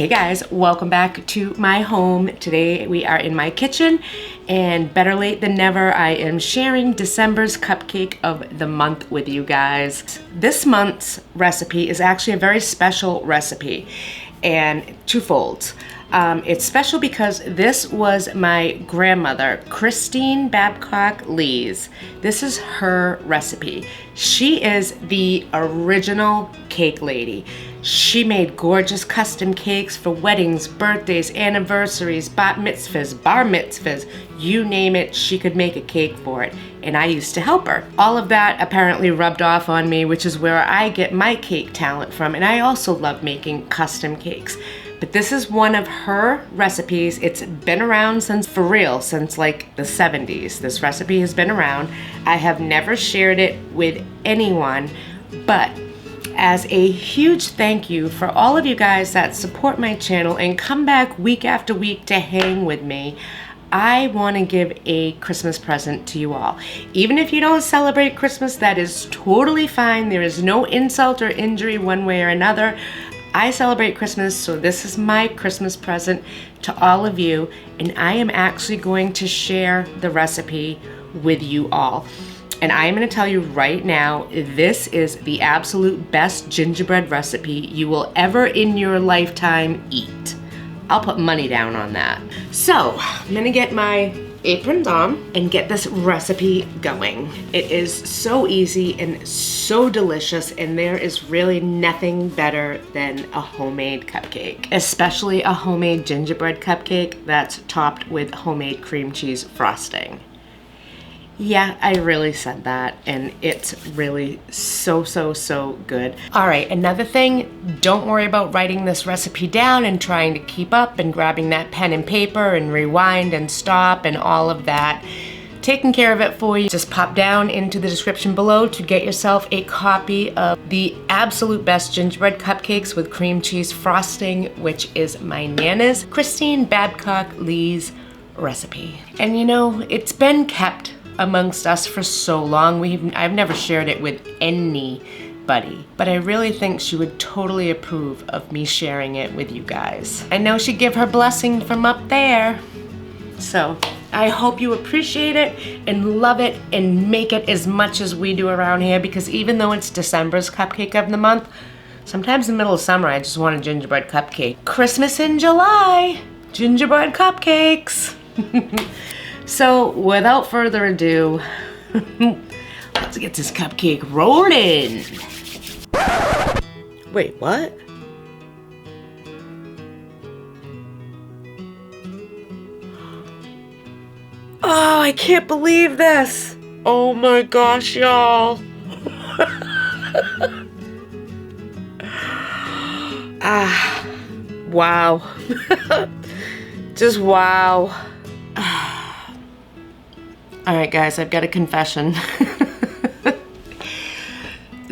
guys, welcome back to my home. Today we are in my kitchen, and better late than never, I am sharing December's cupcake of the month with you guys. This month's recipe is actually a very special recipe, and twofold. It's special because this was my grandmother, Christine Babcock-Lees. This is her recipe. She is the original cake lady. She made gorgeous custom cakes for weddings, birthdays, anniversaries, bat mitzvahs, bar mitzvahs, you name it, she could make a cake for it. And I used to help her. All of that apparently rubbed off on me, which is where I get my cake talent from. And I also love making custom cakes. But this is one of her recipes. It's been around for real, since like the 70s. This recipe has been around. I have never shared it with anyone, but as a huge thank you for all of you guys that support my channel and come back week after week to hang with me, I want to give a Christmas present to you all. Even if you don't celebrate Christmas, that is totally fine. There is no insult or injury one way or another. I celebrate Christmas, so this is my Christmas present to all of you, and I am actually going to share the recipe with you all. And I am going to tell you right now, this is the absolute best gingerbread recipe you will ever in your lifetime eat. I'll put money down on that. So, I'm going to get my aprons on and get this recipe going. It is so easy and so delicious, and there is really nothing better than a homemade cupcake, especially a homemade gingerbread cupcake that's topped with homemade cream cheese frosting. Yeah, I really said that, and it's really so good. All right, another thing, don't worry about writing this recipe down and trying to keep up and grabbing that pen and paper and rewind and stop and all of that. Taking care of it for you. Just pop down into the description below to get yourself a copy of the absolute best gingerbread cupcakes with cream cheese frosting, which is my Nana's Christine Babcock-Lees recipe. And you know, it's been kept amongst us for so long. I've never shared it with anybody, but I really think she would totally approve of me sharing it with you guys. I know she'd give her blessing from up there. So I hope you appreciate it and love it and make it as much as we do around here, because even though it's December's cupcake of the month, sometimes in the middle of summer I just want a gingerbread cupcake. Christmas in July, gingerbread cupcakes. So, without further ado, let's get this cupcake rolling. Wait, what? Oh, I can't believe this. Oh my gosh, y'all. Wow. Just wow. All right, guys, I've got a confession.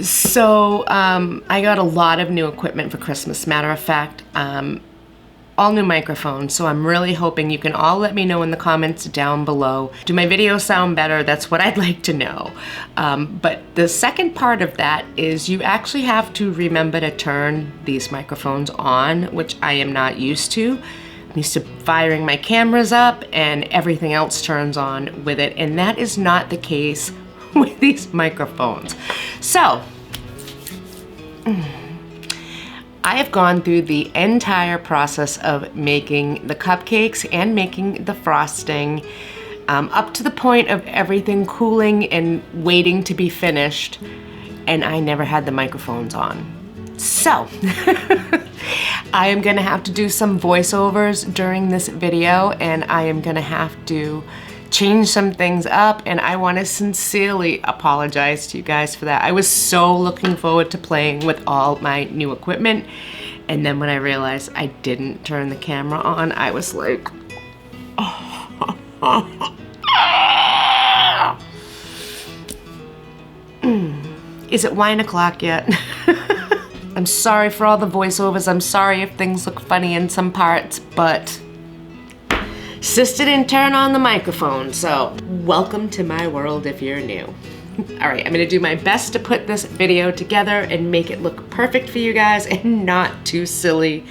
So, I got a lot of new equipment for Christmas. Matter of fact, all new microphones. So I'm really hoping you can all let me know in the comments down below. Do my videos sound better? That's what I'd like to know. But the second part of that is you actually have to remember to turn these microphones on, which I am not used to. I'm used to firing my cameras up and everything else turns on with it, and that is not the case with these microphones. So, I have gone through the entire process of making the cupcakes and making the frosting, up to the point of everything cooling and waiting to be finished, and I never had the microphones on. So, I am gonna have to do some voiceovers during this video, and I am gonna have to change some things up, and I want to sincerely apologize to you guys for that. I was so looking forward to playing with all my new equipment, and then when I realized I didn't turn the camera on, I was like, Is it wine o'clock yet? I'm sorry for all the voiceovers. I'm sorry if things look funny in some parts, but Sister didn't turn on the microphone, so welcome to my world if you're new. All right, I'm gonna do my best to put this video together and make it look perfect for you guys and not too silly,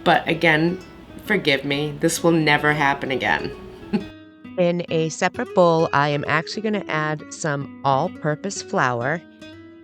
But again, forgive me, this will never happen again. In a separate bowl, I am actually going to add some all-purpose flour.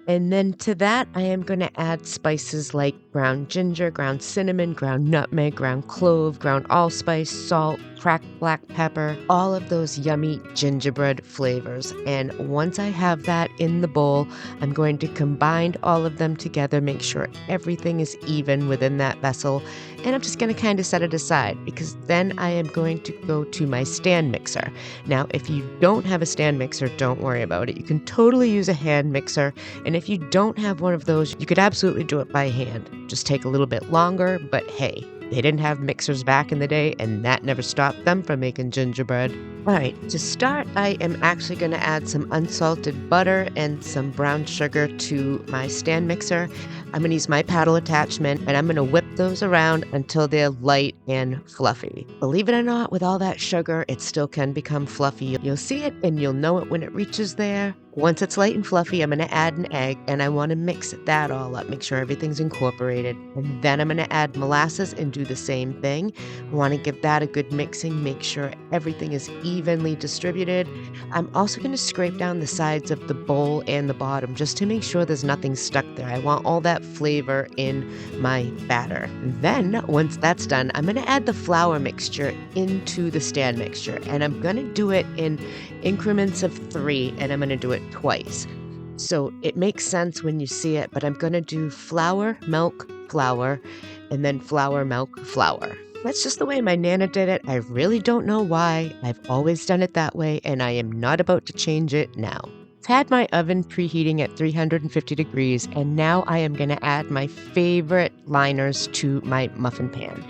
And then to that, I am going to add spices like ground ginger, ground cinnamon, ground nutmeg, ground clove, ground allspice, salt, cracked black pepper, all of those yummy gingerbread flavors. And once I have that in the bowl, I'm going to combine all of them together, make sure everything is even within that vessel. And I'm just going to kind of set it aside because then I am going to go to my stand mixer. Now, if you don't have a stand mixer, don't worry about it. You can totally use a hand mixer. And if you don't have one of those, you could absolutely do it by hand. Just take a little bit longer, but hey, they didn't have mixers back in the day, and that never stopped them from making gingerbread. All right, to start, I am actually going to add some unsalted butter and some brown sugar to my stand mixer. I'm going to use my paddle attachment, and I'm going to whip those around until they're light and fluffy. Believe it or not, with all that sugar, it still can become fluffy. You'll see it, and you'll know it when it reaches there. Once it's light and fluffy, I'm going to add an egg, and I want to mix that all up, make sure everything's incorporated. And then I'm going to add molasses and do the same thing. I want to give that a good mixing, make sure everything is evenly distributed. I'm also going to scrape down the sides of the bowl and the bottom just to make sure there's nothing stuck there. I want all that flavor in my batter. Then, once that's done, I'm going to add the flour mixture into the stand mixture, and I'm going to do it in increments of 3, and I'm going to do it twice. So it makes sense when you see it, but I'm going to do flour, milk, flour, and then flour, milk, flour. That's just the way my Nana did it. I really don't know why. I've always done it that way, and I am not about to change it now. I've had my oven preheating at 350 degrees, and now I am going to add my favorite liners to my muffin pan.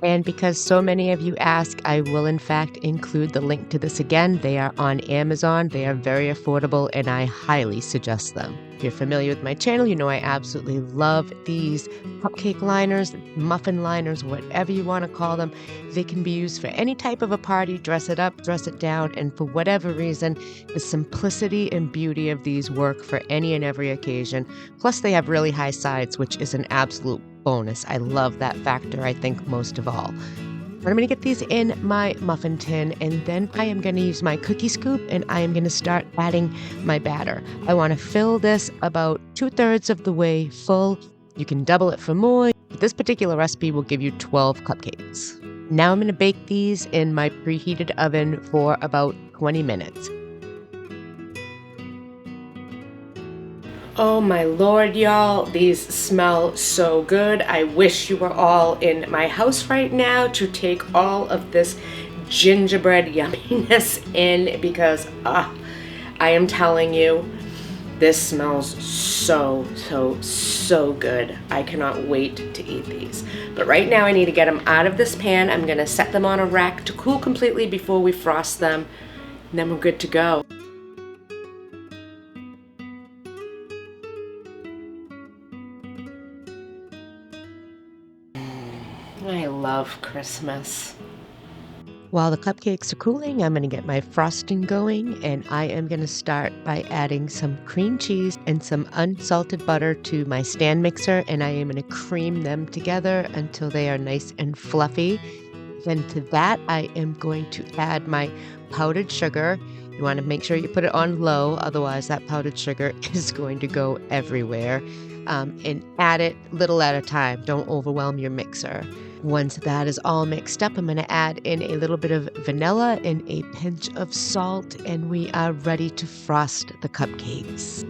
And because so many of you ask, I will in fact include the link to this again. They are on Amazon. They are very affordable, and I highly suggest them. If you're familiar with my channel, you know I absolutely love these cupcake liners, muffin liners, whatever you want to call them. They can be used for any type of a party, dress it up, dress it down, and for whatever reason, the simplicity and beauty of these work for any and every occasion. Plus, they have really high sides, which is an absolute bonus. I love that factor, I think, most of all. But I'm going to get these in my muffin tin, and then I am going to use my cookie scoop, and I am going to start adding my batter. I want to fill this about 2/3 of the way full. You can double it for more, but this particular recipe will give you 12 cupcakes. Now I'm going to bake these in my preheated oven for about 20 minutes. Oh my lord, y'all, these smell so good. I wish you were all in my house right now to take all of this gingerbread yumminess in because I am telling you, this smells so good. I cannot wait to eat these. But right now I need to get them out of this pan. I'm gonna set them on a rack to cool completely before we frost them, and then we're good to go. I love Christmas. While the cupcakes are cooling, I'm going to get my frosting going, and I am going to start by adding some cream cheese and some unsalted butter to my stand mixer, and I am going to cream them together until they are nice and fluffy. Then to that, I am going to add my powdered sugar. You want to make sure you put it on low, otherwise that powdered sugar is going to go everywhere. And add it little at a time. Don't overwhelm your mixer. Once that is all mixed up, I'm going to add in a little bit of vanilla and a pinch of salt, and we are ready to frost the cupcakes.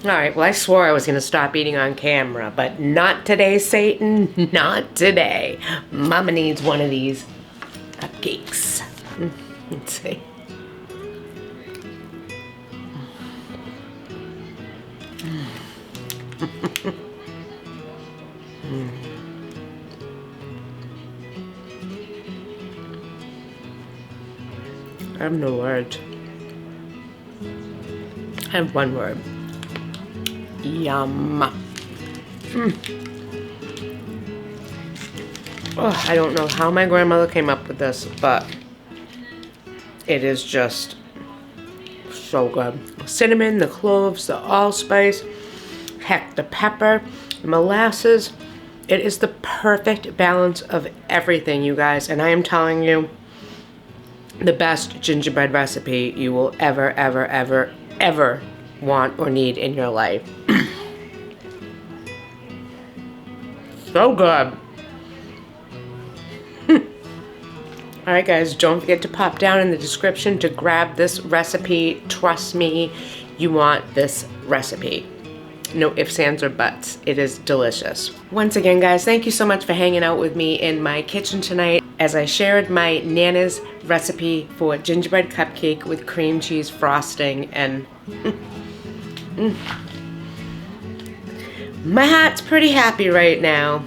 Alright, well I swore I was going to stop eating on camera, but not today, Satan. Not today. Mama needs one of these cupcakes. Let's see. I have no words. I have one word. Yum. Oh, I don't know how my grandmother came up with this, but it is just so good. Cinnamon, the cloves, the allspice, heck, the pepper, the molasses. It is the perfect balance of everything, you guys. And I am telling you, the best gingerbread recipe you will ever, ever, ever, ever want or need in your life. So good. Alright guys, don't forget to pop down in the description to grab this recipe. Trust me, you want this recipe. No ifs, ands, or buts. It is delicious. Once again, guys, thank you so much for hanging out with me in my kitchen tonight as I shared my Nana's recipe for gingerbread cupcake with cream cheese frosting and my heart's pretty happy right now.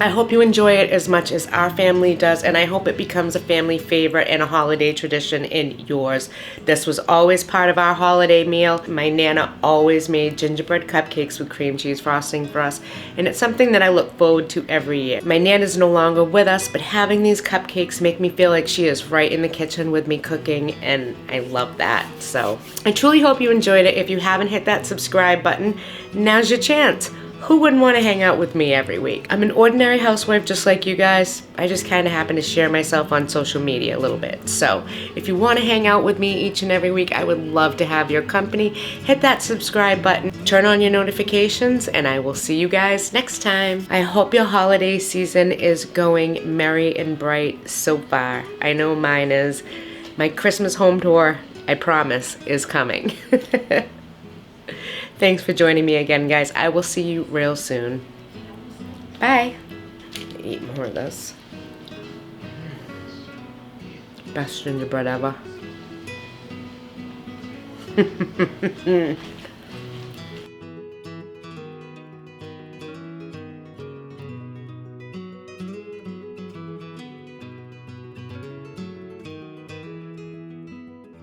I hope you enjoy it as much as our family does, and I hope it becomes a family favorite and a holiday tradition in yours. This was always part of our holiday meal. My Nana always made gingerbread cupcakes with cream cheese frosting for us, and it's something that I look forward to every year. My Nana's no longer with us, but having these cupcakes make me feel like she is right in the kitchen with me cooking, and I love that. So I truly hope you enjoyed it. If you haven't hit that subscribe button, now's your chance. Who wouldn't want to hang out with me every week? I'm an ordinary housewife just like you guys. I just kind of happen to share myself on social media a little bit. So if you want to hang out with me each and every week, I would love to have your company. Hit that subscribe button, turn on your notifications, and I will see you guys next time. I hope your holiday season is going merry and bright so far. I know mine is. My Christmas home tour, I promise, is coming. Thanks for joining me again, guys. I will see you real soon. Bye. Eat more of this. Best gingerbread ever.